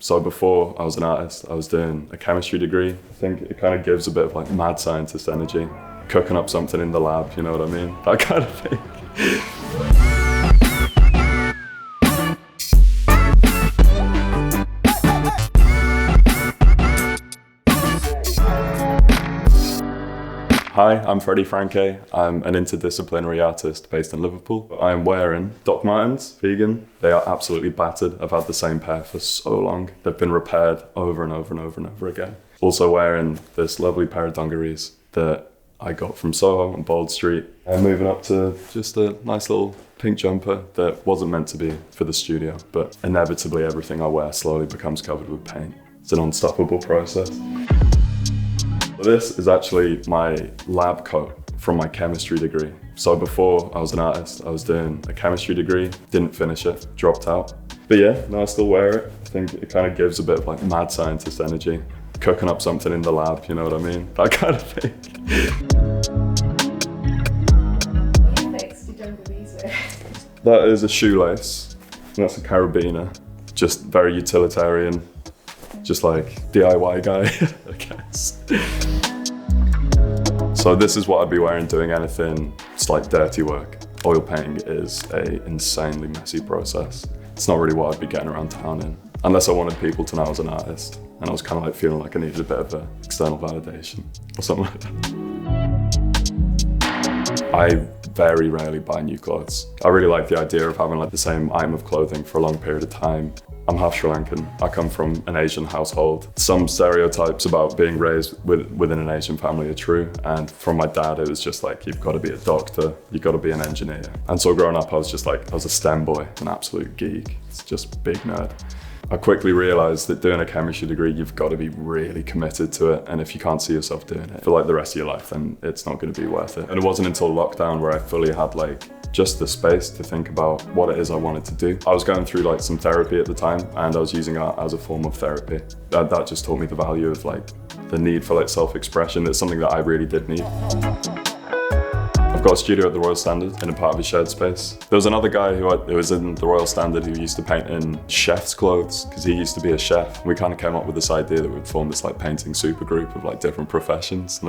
So before I was an artist, I was doing a chemistry degree. I think it kind of gives a bit of like mad scientist energy. Cooking up something in the lab, you know what I mean? That kind of thing. Hi, I'm Freddie Franke. I'm an interdisciplinary artist based in Liverpool. I'm wearing Doc Martens, vegan. They are absolutely battered. I've had the same pair for so long. They've been repaired over and over and over and over again. Also wearing this lovely pair of dungarees that I got from Soho on Bald Street. I'm moving up to just a nice little pink jumper that wasn't meant to be for the studio, but inevitably everything I wear slowly becomes covered with paint. It's an unstoppable process. This is actually my lab coat from my chemistry degree. So before I was an artist, I was doing a chemistry degree, didn't finish it, dropped out. But yeah, no, I still wear it. I think it kind of gives a bit of like mad scientist energy. Cooking up something in the lab, you know what I mean? That kind of thing. That is a shoelace, and that's a carabiner. Just very utilitarian, just like DIY guy, I guess. So this is what I'd be wearing doing anything. It's like dirty work. Oil painting is an insanely messy process. It's not really what I'd be getting around town in, unless I wanted people to know I was an artist. And I was kind of like feeling like I needed a bit of external validation or something like that. I very rarely buy new clothes. I really like the idea of having like the same item of clothing for a long period of time. I'm half Sri Lankan. I come from an Asian household. Some stereotypes about being raised within an Asian family are true. And from my dad, it was just like, you've got to be a doctor, you've got to be an engineer. And so growing up, I was just like, I was a STEM boy, an absolute geek. It's just big nerd. I quickly realized that doing a chemistry degree, you've got to be really committed to it. And if you can't see yourself doing it for like the rest of your life, then it's not going to be worth it. And it wasn't until lockdown where I fully had like just the space to think about what it is I wanted to do. I was going through like some therapy at the time, and I was using art as a form of therapy. That just taught me the value of like the need for like self-expression. It's something that I really did need. I've got a studio at the Royal Standard in a part of a shared space. There was another guy who was in the Royal Standard who used to paint in chef's clothes because he used to be a chef. We kind of came up with this idea that we'd form this like painting super group of like different professions.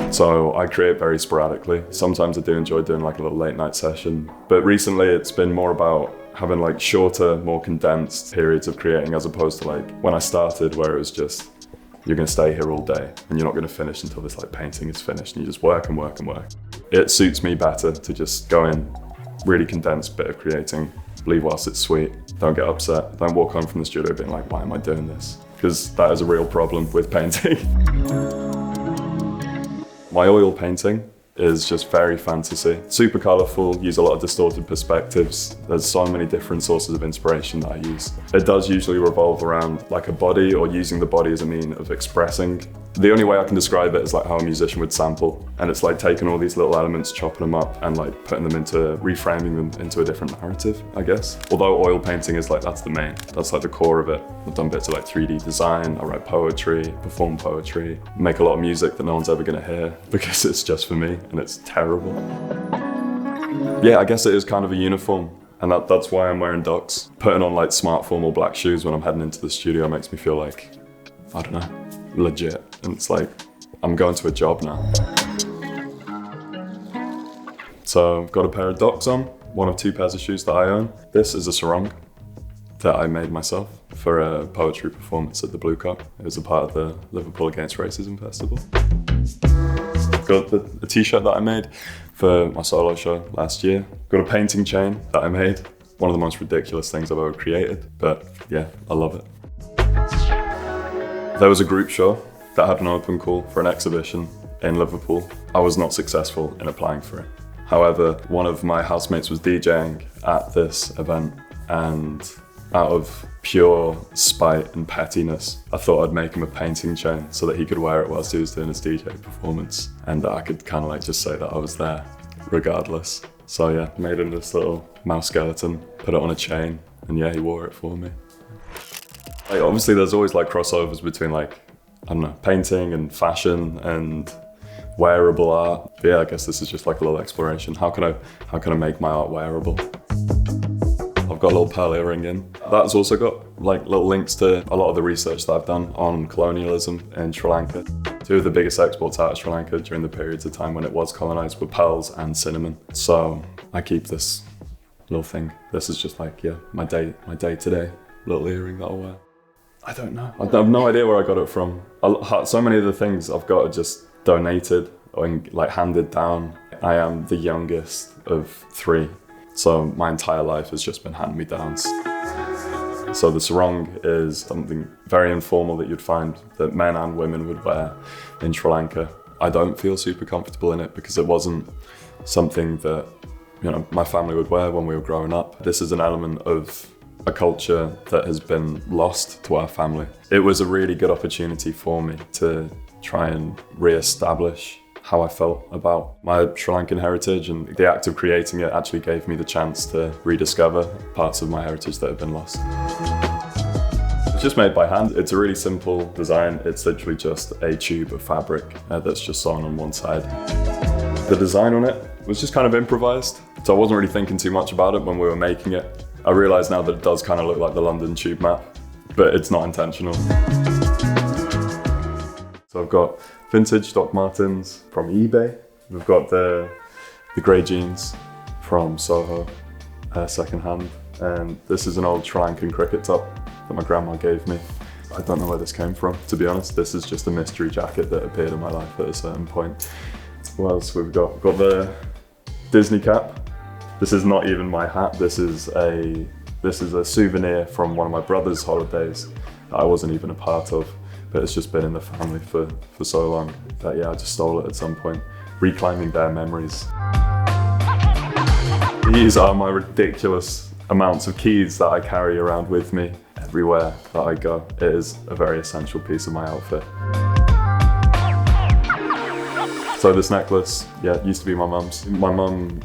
So I create very sporadically. Sometimes I do enjoy doing like a little late night session, but recently it's been more about having like shorter, more condensed periods of creating, as opposed to like when I started where it was just, you're gonna stay here all day and you're not gonna finish until this like painting is finished, and you just work and work and work. It suits me better to just go in, really condensed bit of creating, leave whilst it's sweet, don't get upset, don't walk home from the studio being like, why am I doing this? Because that is a real problem with painting. My oil painting is just very fantasy. Super colourful, use a lot of distorted perspectives. There's so many different sources of inspiration that I use. It does usually revolve around like a body or using the body as a mean of expressing. The only way I can describe it is like how a musician would sample. And it's like taking all these little elements, chopping them up and like putting them reframing them into a different narrative, I guess. Although oil painting is like, that's like the core of it. I've done bits of like 3D design, I write poetry, perform poetry, make a lot of music that no one's ever gonna hear because it's just for me and it's terrible. Yeah, I guess it is kind of a uniform. And that's why I'm wearing Docs. Putting on like smart formal black shoes when I'm heading into the studio makes me feel like, I don't know, legit. And it's like, I'm going to a job now. So I've got a pair of Docs on, one of two pairs of shoes that I own. This is a sarong that I made myself for a poetry performance at the Blue Cup. It was a part of the Liverpool Against Racism Festival. I've got a t-shirt that I made for my solo show last year. Got a painting chain that I made. One of the most ridiculous things I've ever created, but yeah, I love it. There was a group show that had an open call for an exhibition in Liverpool. I was not successful in applying for it. However, one of my housemates was DJing at this event, and out of pure spite and pettiness, I thought I'd make him a painting chain so that he could wear it whilst he was doing his DJ performance, and that I could kind of like just say that I was there regardless. So yeah, made him this little mouse skeleton, put it on a chain, and yeah, he wore it for me. Like obviously there's always like crossovers between like, I don't know, painting and fashion and wearable art. But yeah, I guess this is just like a little exploration. How can I make my art wearable? I've got a little pearl earring in. That's also got like little links to a lot of the research that I've done on colonialism in Sri Lanka. Two of the biggest exports out of Sri Lanka during the periods of time when it was colonized were pearls and cinnamon. So I keep this little thing. This is just like, yeah, my day to day little earring that I'll wear. I don't know. I have no idea where I got it from. So many of the things I've got are just donated or like handed down. I am the youngest of 3. So my entire life has just been hand-me-downs. So the sarong is something very informal that you'd find that men and women would wear in Sri Lanka. I don't feel super comfortable in it because it wasn't something that, you know, my family would wear when we were growing up. This is an element of a culture that has been lost to our family. It was a really good opportunity for me to try and re-establish how I felt about my Sri Lankan heritage, and the act of creating it actually gave me the chance to rediscover parts of my heritage that have been lost. It's just made by hand. It's a really simple design. It's literally just a tube of fabric that's just sewn on one side. The design on it was just kind of improvised, so I wasn't really thinking too much about it when we were making it. I realise now that it does kind of look like the London Tube map, but it's not intentional. So I've got vintage Doc Martens from eBay. We've got the grey jeans from Soho, secondhand. And this is an old Sri Lankan cricket top that my grandma gave me. I don't know where this came from, to be honest. This is just a mystery jacket that appeared in my life at a certain point. What else we've got? We've got the Disney cap. This is not even my hat. This is a souvenir from one of my brother's holidays that I wasn't even a part of. But it's just been in the family for so long that, yeah, I just stole it at some point, reclaiming their memories. These are my ridiculous amounts of keys that I carry around with me everywhere that I go. It is a very essential piece of my outfit. So this necklace, yeah, it used to be my mum's. My mum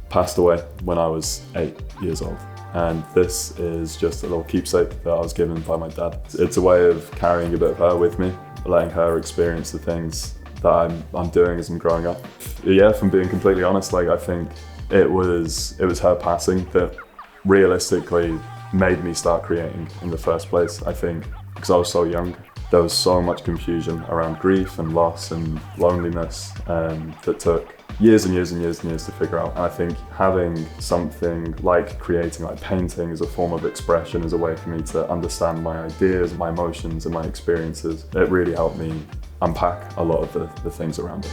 passed away when I was 8 years old. And this is just a little keepsake that I was given by my dad. It's a way of carrying a bit of her with me, letting her experience the things that I'm doing as I'm growing up. Yeah, if I'm being completely honest, like I think it was her passing that realistically made me start creating in the first place. I think because I was so young, there was so much confusion around grief and loss and loneliness that took years and years and years and years to figure out. And I think having something like creating, like painting as a form of expression, as a way for me to understand my ideas, my emotions and my experiences, it really helped me unpack a lot of the things around it.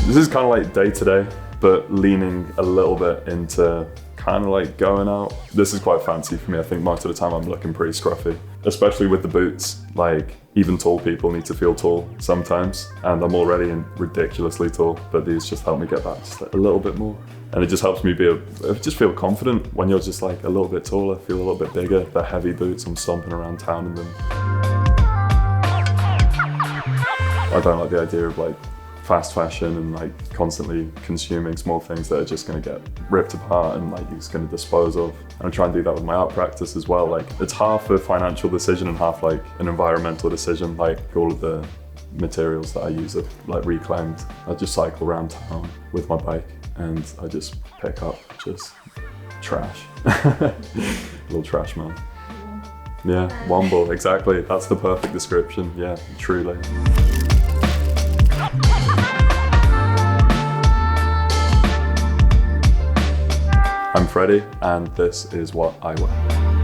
This is kind of like day to day, but leaning a little bit into kind of like going out. This is quite fancy for me. I think most of the time I'm looking pretty scruffy, especially with the boots. Like even tall people need to feel tall sometimes, and I'm already ridiculously tall, but these just help me get that just a little bit more. And it just helps me just feel confident when you're just like a little bit taller, feel a little bit bigger. The heavy boots, I'm stomping around town in them. I don't like the idea of like fast fashion and like constantly consuming small things that are just going to get ripped apart and like you're just going to dispose of. And I try and do that with my art practice as well. Like it's half a financial decision and half like an environmental decision. Like all of the materials that I use are like reclaimed. I just cycle around town with my bike and I just pick up just trash. Little trash man. Yeah, Womble, exactly. That's the perfect description. Yeah, truly. I'm Freddie, and this is what I wear.